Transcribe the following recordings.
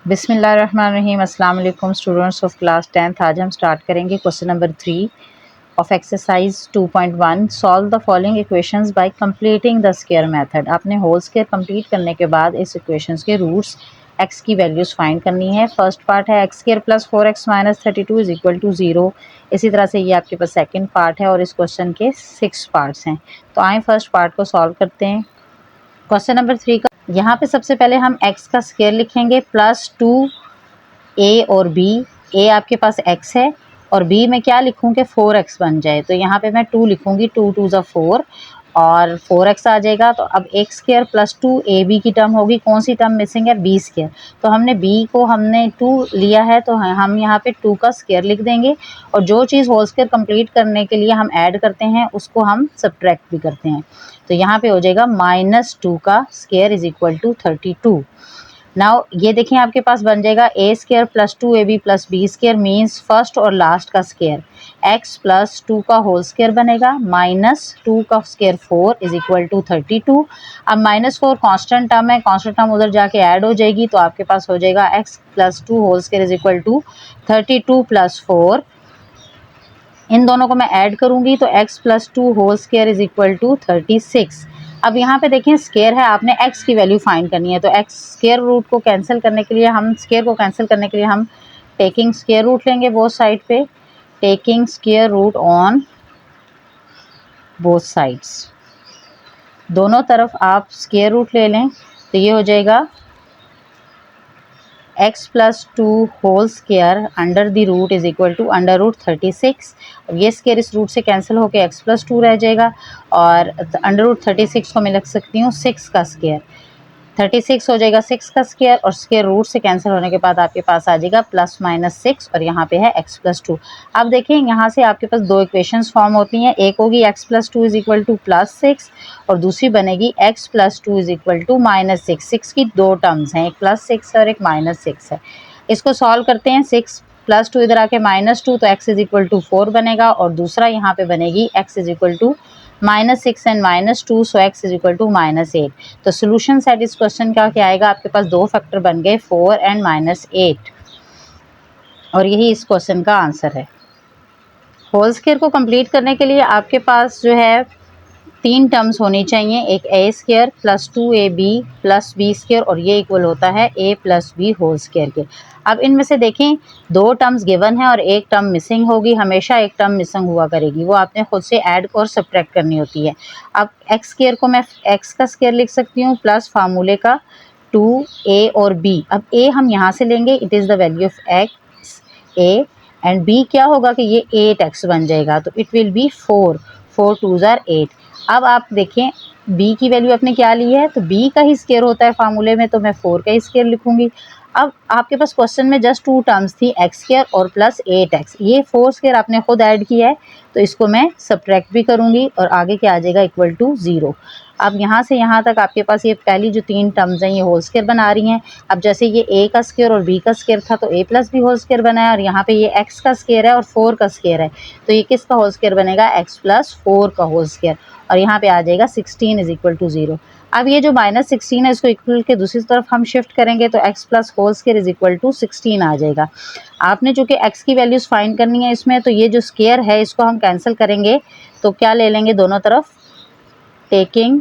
बिस्मिल्लाहिर्रहमानिर्रहीम। अस्सलाम वालेकुम स्टूडेंट्स ऑफ क्लास 10th। आज हम स्टार्ट करेंगे question number 3 of exercise 2.1। Solve the following equations by completing the square method. आपने होल स्क्वायर कंप्लीट करने के बाद इस इक्वेशंस के रूट्स एक्स की वैल्यूज फाइंड करनी है। फर्स्ट पार्ट है X square plus 4x minus 32 is equal to 0। इसी तरह से ये आपके पास सेकंड पार्ट है और इस क्वेश्चन के 6 पार्ट्स हैं। तो आए फर्स्ट पार्ट को सॉल्व करते हैं। क्वेश्चन नंबर 3 का यहाँ पे सबसे पहले हम x का स्क्वायर लिखेंगे प्लस 2a और b। a आपके पास x है और b में क्या लिखूँ कि 4x बन जाए, तो यहाँ पे मैं 2 लिखूँगी, 2 2 ज़ा 4 और 4x आ जाएगा। तो अब x स्क्वायर प्लस 2ab की टर्म होगी, कौन सी टर्म मिसिंग है, b स्क्वायर। तो हमने b को हमने 2 लिया है तो हम यहाँ पे 2 का स्क्वायर लिख देंगे और जो चीज़ होल स्क्वायर कंप्लीट करने के लिए हम ऐड करते हैं उसको हम सब्ट्रैक्ट भी करते हैं। तो यहाँ पे हो जाएगा -2 का square is equal to 32। Now ये देखिए आपके पास बन जाएगा a square plus 2ab plus b square means first और लास्ट का स्क्वायर x प्लस 2 का होल स्क्वायर बनेगा -2 का स्क्वायर 4 इज इक्वल टू 32। अब -4 कांस्टेंट टर्म है, कांस्टेंट टर्म उधर जाके ऐड हो जाएगी तो आपके पास हो जाएगा x plus 2 whole square is equal to 32 plus 4। इन दोनों को मैं ऐड करूंगी तो x plus 2 whole square is equal to 36। अब यहाँ पे देखें स्क्वायर है, आपने x की वैल्यू फाइंड करनी है तो x स्क्वायर रूट को कैंसिल करने के लिए हम टेकिंग स्क्वायर रूट लेंगे बोथ साइड पे। Taking square root on both sides, दोनों तरफ आप स्क्वायर रूट ले लें तो ये हो जाएगा x plus 2 whole square under the root is equal to under root 36। अब ये स्क्वायर इस रूट से कैंसिल होकर x प्लस 2 रह जाएगा और अंडर रूट 36 को मैं लिख सकती हूँ 6 का स्क्वायर। 36 हो जाएगा 6 का स्क्वायर और स्क्वायर रूट से कैंसिल होने के बाद आपके पास आ जाएगा ±6 और यहाँ पे है x प्लस 2। अब देखिए यहाँ से आपके पास दो इक्वेशंस फॉर्म होती हैं, एक होगी x plus 2 is equal to +6 और दूसरी बनेगी x plus 2 is equal to -6। 6 की दो टर्म्स हैं, एक +6 है और एक -6 है। इसको सॉल्व करते हैं। 6 प्लस 2 इधर आके -2 तो x इज इक्वल टू 4 बनेगा और दूसरा यहाँ पे बनेगी x is equal to -6 and -2 so x is equal to -8। तो सोल्यूशन सेट इस क्वेश्चन का क्या आएगा, आपके पास दो फैक्टर बन गए 4 एंड -8 और यही इस क्वेश्चन का आंसर है। होल स्क्वायर को कंप्लीट करने के लिए आपके पास जो है 3 टर्म्स होनी चाहिए, एक a square plus 2ab plus b square और ये इक्वल होता है a plus b whole square के। अब इनमें से देखें दो टर्म्स गिवन है और एक टर्म मिसिंग होगी, हमेशा एक टर्म मिसिंग हुआ करेगी, वो आपने खुद से ऐड और सब्ट्रैक्ट करनी होती है। अब x स्क्वायर को मैं x का स्क्वायर लिख सकती हूँ प्लस फार्मूले का 2a और b। अब a हम यहाँ से लेंगे, it is the value of x a and b क्या होगा कि ये 8x बन जाएगा तो इट विल बी 4 4 2 ज़ार 8। अब आप देखें b की वैल्यू आपने क्या ली है तो b का ही स्क्वायर होता है फार्मूले में, तो मैं 4 का ही स्क्वायर लिखूंगी। अब आपके पास क्वेश्चन में जस्ट 2 टर्म्स थी x स्क्वायर और प्लस 8x, ये 4 स्क्वायर आपने खुद ऐड किया है तो इसको मैं सब्ट्रैक्ट भी करूंगी और आगे क्या आ जाएगा इक्वल टू 0। अब यहाँ से यहाँ तक आपके पास ये पहली जो 3 टर्म्स हैं ये होल स्क्वायर बना रही हैं। अब जैसे ये a का स्क्वायर और b का स्क्वायर था तो a plus b whole square बना है और यहाँ पे ये x का स्क्वायर है और 4 का स्क्वायर है तो ये किसका होल स्क्वायर बनेगा, x प्लस 4 का होल स्क्वायर और यहाँ पे आ जाएगा 16 इज इक्वल टू 0। अब ये जो -16 है इसको इक्वल के दूसरी तरफ हम शिफ्ट करेंगे तो x plus whole square is equal to 16 आ जाएगा। आपने जो कि x की वैल्यूज फाइंड करनी है इसमें, तो ये जो स्क्वायर है इसको हम कैंसिल करेंगे तो क्या ले लेंगे दोनों तरफ, taking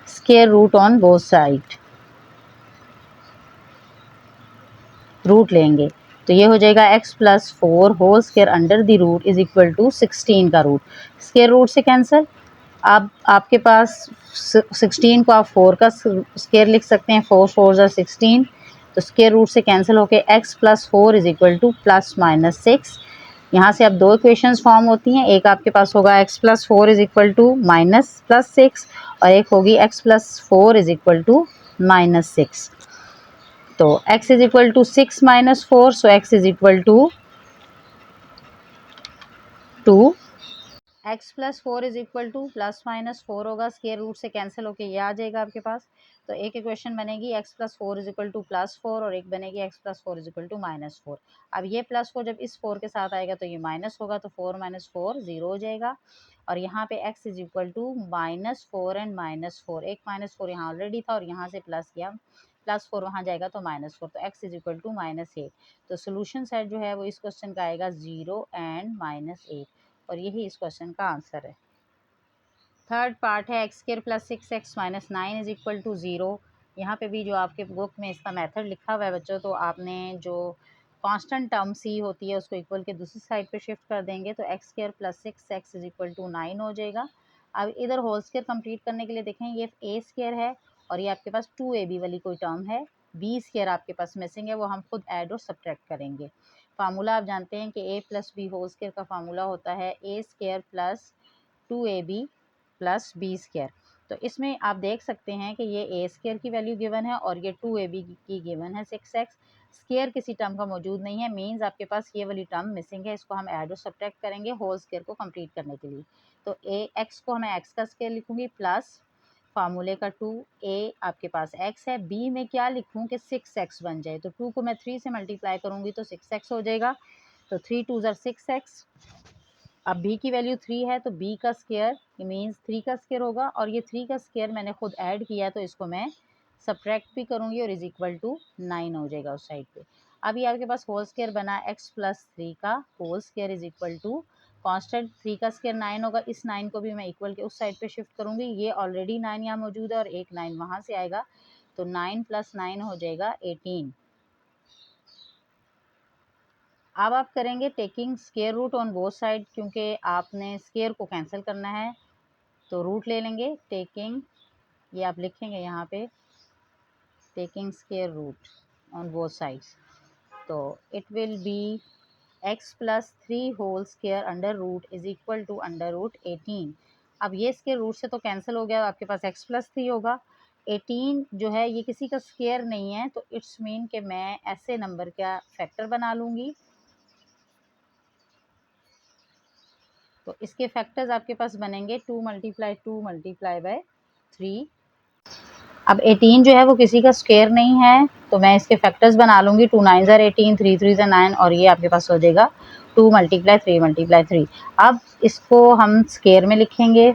square root on both side, root लेंगे तो ये हो जाएगा x plus 4 whole square under the root is equal to 16 का रूट, स्क्वायर रूट से कैंसिल। अब आपके पास 16 को आप 4 का स्क्वायर लिख सकते हैं, 4 4 ज़ा 16 तो स्क्वायर रूट से कैंसिल होके x plus 4 is equal to +6। यहाँ से अब दो इक्वेशंस फॉर्म होती हैं, एक आपके पास होगा x plus 4 is equal to -+6 और एक होगी x plus 4 is equal to -6। तो x is equal to 6 - 4 so x is equal to 2। x plus 4 is equal to +-4 होगा, स्क्वायर रूट से कैंसिल होके ये आ जाएगा आपके पास। तो एक इक्वेशन बनेगी x plus 4 is equal to +4 और एक बनेगी x plus 4 is equal to -4। अब ये +4 जब इस 4 के साथ आएगा तो ये माइनस होगा तो 4 - 4 0 हो जाएगा और यहाँ पे x is equal to -4 and -4, एक -4 यहाँ ऑलरेडी था और यहाँ से प्लस किया +4 वहाँ जाएगा तो -4, तो x इज इक्वल टू -8। तो सोल्यूशन सेट जो है वो इस क्वेश्चन का आएगा 0 एंड -8, और यही इस क्वेश्चन का आंसर है। थर्ड पार्ट है x² + 6x - 9 is equal to 0। यहाँ पे भी जो आपके बुक में इसका मेथड लिखा हुआ है बच्चों, तो आपने जो कांस्टेंट टर्म c होती है उसको इक्वल के दूसरी साइड पे शिफ्ट कर देंगे, तो x² + 6x is equal to 9 हो जाएगा। अब इधर होल स्क्वायर कंप्लीट करने के लिए देखें, ये a² है और ये आपके पास 2ab वाली कोई टर्म है, b² आपके पास मिसिंग है, वो हम खुद ऐड और सब्ट्रैक्ट करेंगे। फार्मूला आप जानते हैं कि a + b होल स्क्वायर का फार्मूला होता है a² + 2ab + b²। तो इसमें आप देख सकते हैं कि ये a² की वैल्यू गिवन है और ये 2ab की गिवन है 6x। स्क्वायर किसी टर्म का मौजूद नहीं है, मींस आपके पास ये वाली टर्म मिसिंग है, इसको हम ऐड और सब्ट्रैक्ट करेंगे होल स्क्वायर को कंप्लीट करने के लिए। तो x को मैं x का स्क्वायर लिखूंगी प्लस फार्मूले का 2, a आपके पास x है, b में क्या लिखूं कि 6x बन जाए, तो 2 को मैं 3 से मल्टीप्लाई करूंगी तो 6x हो जाएगा, तो 3 2 ज़र 6x। अब b की वैल्यू 3 है तो b का स्क्वायर मीन्स 3 का स्क्वायर होगा, और ये 3 का स्क्वायर मैंने खुद ऐड किया तो इसको मैं सब्ट्रैक्ट भी करूंगी और इज इक्वल टू 9 हो जाएगा उस साइड पे। अब ये आपके पास होल स्क्वायर बना x + 3 का whole square is equal to constant 3 का स्क्वायर 9 होगा, इस 9 को भी मैं इक्वल के उस साइड पे शिफ्ट करूंगी, ये ऑलरेडी 9 यहाँ मौजूद है और एक 9 वहाँ से आएगा, तो 9 + 9 हो जाएगा 18। अब आप करेंगे taking square root on both side, क्योंकि आपने स्क्वायर को कैंसिल करना है, तो रूट ले लेंगे टेकिंग, ये आप लिखेंगे यहाँ पे taking square root on both sides, तो it will be x + 3 whole square under root is equal to under root 18। अब ये स्क्वायर रूट से तो कैंसिल हो गया, आपके पास x + 3 होगा। 18 जो है ये किसी का स्क्वायर नहीं है, तो इट्स मीन कि मैं ऐसे नंबर का फैक्टर बना लूँगी, तो इसके फैक्टर्स आपके पास बनेंगे 2 × 2 × 3। अब 18 जो है वो किसी का स्क्वायर नहीं है, तो मैं इसके फैक्टर्स बना लूँगी, 2 9 ज़र 18, 3 3 ज़र 9, और ये आपके पास हो जाएगा 2 × 3 × 3। अब इसको हम स्क्वायर में लिखेंगे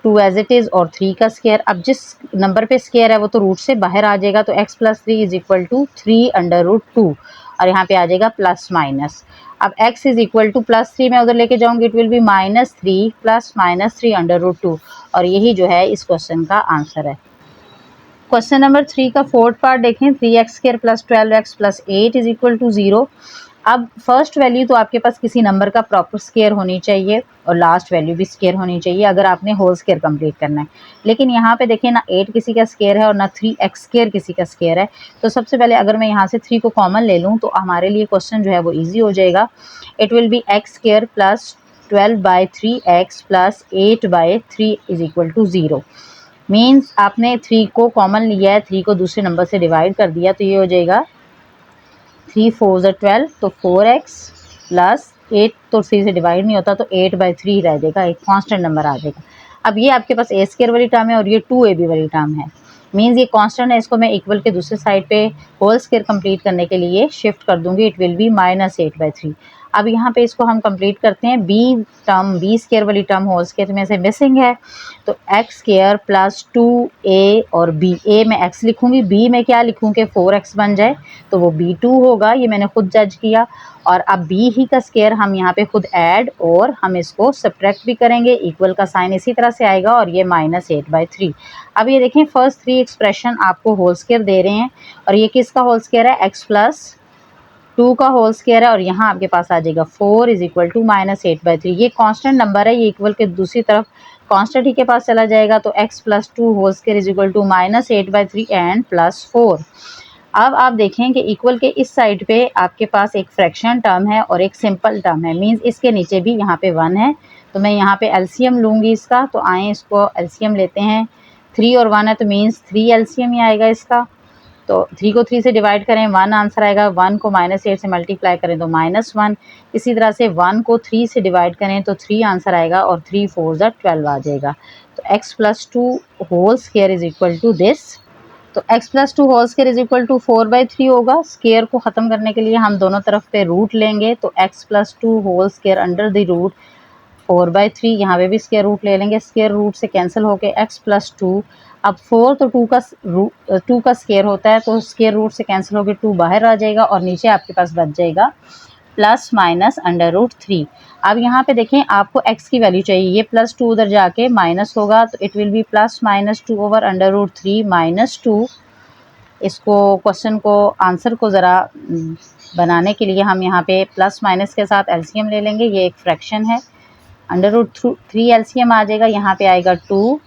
2 एज इट इज़ और 3 का स्क्वायर। अब जिस नंबर पे स्क्वायर है वो तो रूट से बाहर आ जाएगा, तो x + 3 is equal to 3 under root 2, और यहाँ पे आ जाएगा प्लस माइनस। अब x इज इक्वल टू +3 मैं उधर लेके जाऊँगी, it will be -3 + -3 under root 2, और यही जो है इस क्वेश्चन का आंसर है। क्वेश्चन नंबर 3 का फोर्थ पार्ट देखें, 3x² + 12x + 8 is equal to 0। अब फर्स्ट वैल्यू तो आपके पास किसी नंबर का प्रॉपर स्क्वायर होनी चाहिए और लास्ट वैल्यू भी स्क्वायर होनी चाहिए अगर आपने होल स्क्वायर कंप्लीट करना है, लेकिन यहाँ पे देखिए ना 8 किसी का स्क्वायर है और ना 3x² किसी का स्क्वायर है, तो सबसे पहले अगर मैं यहाँ से 3 को कॉमन ले लूँ तो हमारे लिए क्वेश्चन जो है वो ईजी हो जाएगा। It will be x² + 12/3x + 8/3 is equal to 0। Means आपने 3 को कॉमन लिया है, 3 को दूसरे नंबर से डिवाइड कर दिया, तो ये हो जाएगा 3 4 ज़र 12, तो 4x + 8, तो 3 से डिवाइड नहीं होता तो 8/3 रह जाएगा, एक कांस्टेंट नंबर आ जाएगा। अब ये आपके पास a² वाली टर्म है और ये 2ab वाली टर्म है, मीन्स ये कांस्टेंट है, इसको मैं इक्वल के दूसरे साइड पे होल स्क्वायर कंप्लीट करने के लिए शिफ्ट कर दूंगी, इट विल बी -8/3। अब यहाँ पे इसको हम कंप्लीट करते हैं, b² वाली टर्म होल स्क्वायर में से मिसिंग है, तो x² + 2a और b, a में x लिखूंगी, b में क्या लिखूँ कि 4x बन जाए, तो वो b2 होगा, ये मैंने खुद जज किया। और अब b ही का स्क्वायर हम यहाँ पे खुद ऐड और हम इसको सब्ट्रैक्ट भी करेंगे, इक्वल का साइन इसी तरह से आएगा और ये -8/3। अब ये देखें फर्स्ट 3 एक्सप्रेशन आपको होल स्क्वायर दे रहे हैं और ये किसका होल स्क्वायर है, x + 2 का होल स्क्वायर है, और यहाँ आपके पास आ जाएगा 4 इज इक्वल टू -8/3। ये कांस्टेंट नंबर है, ये इक्वल के दूसरी तरफ कांस्टेंट ही के पास चला जाएगा, तो x + 2 whole square is equal to -8/3 and +4। अब आप देखें कि इक्वल के इस साइड पे आपके पास एक फ्रैक्शन टर्म है और एक सिंपल टर्म है, मींस इसके नीचे भी यहाँ पे 1 है, तो मैं यहाँ पे एलसीएम लूँगी इसका, तो आए इसको एलसीएम लेते हैं। 3 और 1 है तो मींस 3 एलसीएम ही आएगा इसका, तो 3 को 3 से डिवाइड करें 1 आंसर आएगा, 1 को -8 से मल्टीप्लाई करें तो -1, इसी तरह से 1 को 3 से डिवाइड करें तो 3 आंसर आएगा और 3 4 ज़र 12 आ जाएगा, तो x + 2 whole square is equal to this, तो x + 2 whole square is equal to 4/3 होगा। स्क्वायर को ख़त्म करने के लिए हम दोनों तरफ पे रूट लेंगे, तो x + 2 whole square under the root 4/3, यहाँ पे भी स्क्वायर रूट ले लेंगे, स्क्वायर रूट से कैंसिल होके x + 2 अब 4 तो 2 का स्केयर होता है, तो स्केयर रूट से कैंसिल होकर 2 बाहर आ जाएगा और नीचे आपके पास बच जाएगा प्लस माइनस अंडर रूट 3। अब यहाँ पे देखें आपको x की वैल्यू चाहिए, ये प्लस 2 उधर जाके माइनस होगा, तो it will be plus minus 2 over under root 3 minus 2। इसको क्वेश्चन को आंसर को ज़रा बनाने के लिए हम यहाँ पे प्लस माइनस के साथ एलसीएम ले लेंगे। ये एक फ्रैक्शन है, अंडर रूट 3 एलसीएम आ जाएगा, यहाँ पे आएगा 2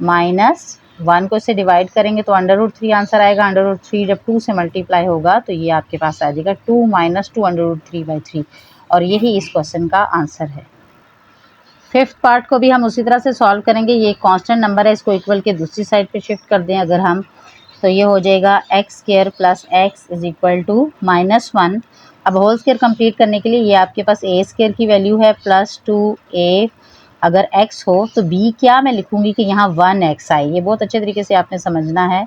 माइनस 1 को इससे डिवाइड करेंगे तो अंडर रूट 3 आंसर आएगा। अंडर रूट 3 जब 2 से मल्टीप्लाई होगा तो ये आपके पास आ जाएगा 2 माइनस 2 अंडर रूट 3/3, और यही इस क्वेश्चन का आंसर है। फिफ्थ पार्ट को भी हम उसी तरह से सॉल्व करेंगे। ये कांस्टेंट नंबर है, इसको इक्वल के दूसरी साइड पे शिफ्ट कर दें अगर हम, तो ये हो जाएगा X square plus X is equal to -1। अब होल स्क्वायर कंप्लीट करने के लिए ये आपके पास ए स्क्वायर की वैल्यू है प्लस 2a, अगर x हो तो b क्या मैं लिखूंगी कि यहाँ 1x आए। ये बहुत अच्छे तरीके से आपने समझना है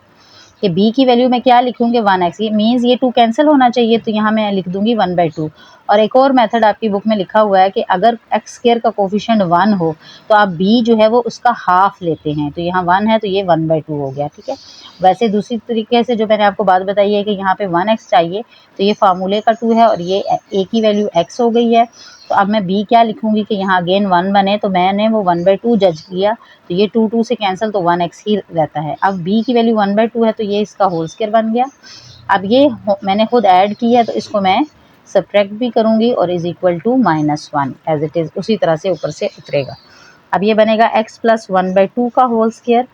कि b की वैल्यू मैं क्या लिखूंगी 1x, ये मीन्स ये 2 कैंसिल होना चाहिए, तो यहाँ मैं लिख दूंगी 1/2। और एक और मेथड आपकी बुक में लिखा हुआ है कि अगर एक्स स्क्वायर का कोफिशिएंट 1 हो तो आप b जो है वो उसका हाफ लेते हैं, तो यहाँ 1 है तो ये 1/2 हो गया, ठीक है। वैसे दूसरी तरीके से जो मैंने आपको बात बताई है कि यहाँ पे 1x चाहिए, तो ये फार्मूले का 2 है और ये a की वैल्यू x हो गई है, तो अब मैं b क्या लिखूंगी कि यहाँ अगेन 1 बने, तो मैंने वो 1/2 जज किया, तो ये 2 से कैंसिल, तो 1x ही रहता है। अब b की वैल्यू 1/2 है तो ये इसका होल स्क्वायर बन गया। अब ये मैंने खुद ऐड किया है तो इसको मैं सब्ट्रैक्ट भी करूंगी और is equal to -1 as it is, उसी तरह से ऊपर से उतरेगा। अब ये बनेगा x प्लस 1/2 का whole square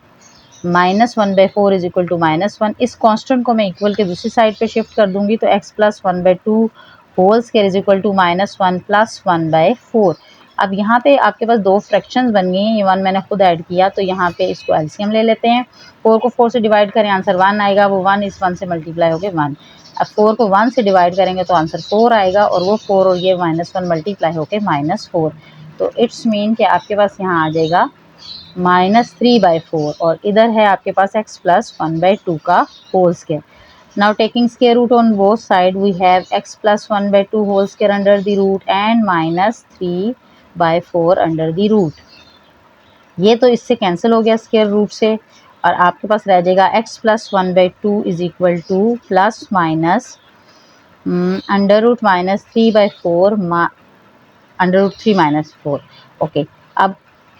-1/4 is equal to -1। इस कांस्टेंट को मैं इक्वल के दूसरी साइड पे शिफ्ट कर दूंगी, तो x plus 1/2 whole square is equal to -1 plus 1/4। अब यहाँ पे आपके पास 2 फ्रैक्शंस बन गई हैं, ये 1 मैंने खुद ऐड किया, तो यहाँ पे इसको एलसीएम ले लेते हैं। 4 को 4 से डिवाइड करें आंसर 1 आएगा, वो 1 इस 1 से मल्टीप्लाई हो गए 1। अब 4 को 1 से डिवाइड करेंगे तो आंसर 4 आएगा, और वो 4 और ये -1 मल्टीप्लाई होके -4, तो इट्स मीन कि आपके पास यहाँ आ जाएगा -3/4, और इधर है आपके पास x प्लस 1/2 का whole square. Now taking square root on both side we have x plus 1/2 whole square under the root and -3/4 under the root. ये तो इससे कैंसिल हो गया स्क्वायर रूट से, और आपके पास रह जाएगा x plus 1/2 is equal to plus minus under root -3/4 under root 3 - 4। Okay, अब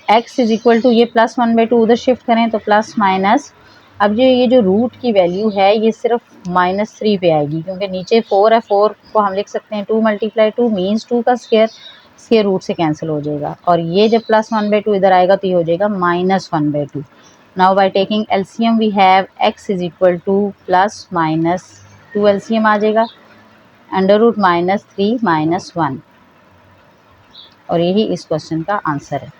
x इज इक्वल टू ये प्लस 1/2 उधर शिफ्ट करें तो प्लस माइनस, अब ये जो रूट की वैल्यू है ये सिर्फ -3 पे आएगी, क्योंकि नीचे 4 है, 4 को हम लिख सकते हैं 2 × 2 मीन्स 2 का स्क्वायर रूट से कैंसिल हो जाएगा, और ये जब प्लस 1/2 इधर आएगा तो ये हो जाएगा -1/2। Now by taking LCM we have x is equal to plus minus 2 LCM आ जाएगा अंडर रूट -3 - 1, और यही इस क्वेश्चन का आंसर है।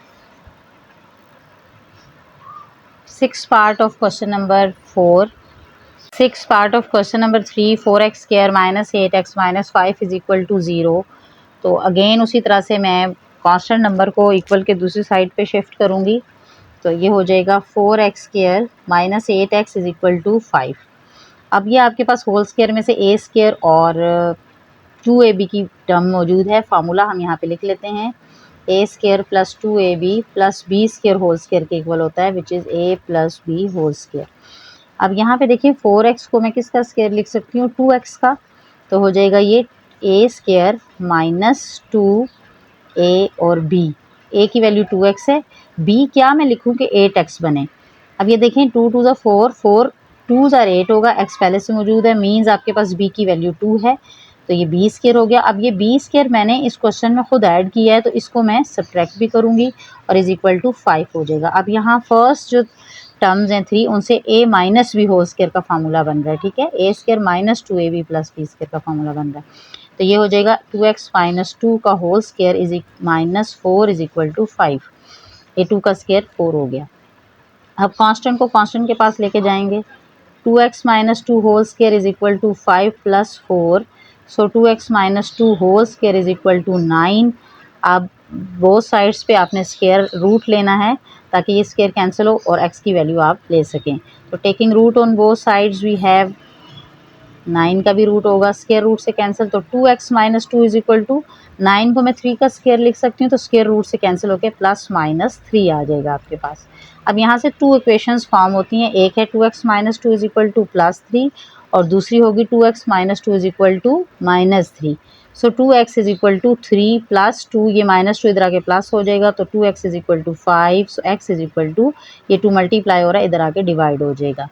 Sixth part of question number 4. Sixth part of question number 3, 4x square minus 8x minus 5 is equal to 0। तो again उसी तरह से मैं कांस्टेंट नंबर को इक्वल के दूसरी साइड पे शिफ्ट करूँगी, तो ये हो जाएगा 4x square minus 8x is equal to 5। अब ये आपके पास होल स्क्वायर में से a स्क्वायर और 2ab की टर्म मौजूद है, फार्मूला हम यहाँ पे लिख लेते हैं। a square plus 2ab plus b square whole square के इक्वल होता है, which is a plus b whole square. अब यहाँ पे देखिए 4x को मैं किसका स्क्वायर लिख सकती हूँ 2x का, तो हो जाएगा ये a स्क्वायर माइनस 2a और b, a की वैल्यू 2x है, b क्या मैं लिखूँ कि 8x बने। अब ये देखें 2 2 4, 4 2 8 होगा, x पहले से मौजूद है, मीन्स आपके पास b की वैल्यू 2 है, तो ये बी स्क्वायर हो गया। अब ये बी स्क्वायर मैंने इस क्वेश्चन में खुद ऐड किया है, तो इसको मैं सब्ट्रैक्ट भी करूँगी और इज इक्वल टू 5 हो जाएगा। अब यहाँ फर्स्ट जो टर्म्स हैं 3, उनसे a minus B whole square का फार्मूला बन रहा है, ठीक है, a square minus 2ab plus B square का फार्मूला बन रहा है, तो ये हो जाएगा 2x माइनस 2 का whole square is minus 4 is equal to 5। ये 2 का स्क्वायर 4 हो गया। अब कांस्टेंट को कांस्टेंट के पास लेके जाएंगे, 2x minus 2 whole square is equal to 5 plus 4, so 2x minus 2 whole square is equal to 9। अब बोथ साइड्स पे आपने स्क्वायर रूट लेना है ताकि ये स्क्वायर कैंसिल हो और x की वैल्यू आप ले सकें। तो taking root on both sides we have 9 का भी रूट होगा स्क्वायर रूट से कैंसिल, तो 2x minus 2 is equal to 9 को मैं 3 का स्क्वायर लिख सकती हूँ, तो स्क्वायर रूट से कैंसिल होकर प्लस माइनस 3 आ जाएगा आपके पास। अब यहाँ से 2 इक्वेशंस फॉर्म होती हैं, एक है 2x minus 2 is equal to plus 3 और दूसरी होगी 2x minus 2 is equal to minus 3। So 2x is equal to 3 plus 2, ये माइनस 2 इधर आके प्लस हो जाएगा, तो 2x is equal to 5। So x is equal to, ये 2 मल्टीप्लाई हो रहा है, इधर आके डिवाइड हो जाएगा।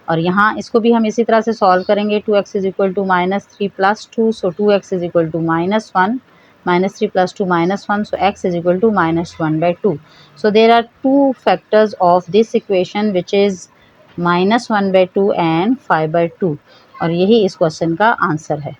और यहाँ इसको भी हम इसी तरह से सॉल्व करेंगे, 2x is equal to minus 3 plus 2, so 2x is equal to minus 1, minus 3 plus 2 minus 1, so x is equal to minus 1 by 2. So there are two factors of this equation which is minus 1 by 2 and 5 by 2 और यही इस question का answer है।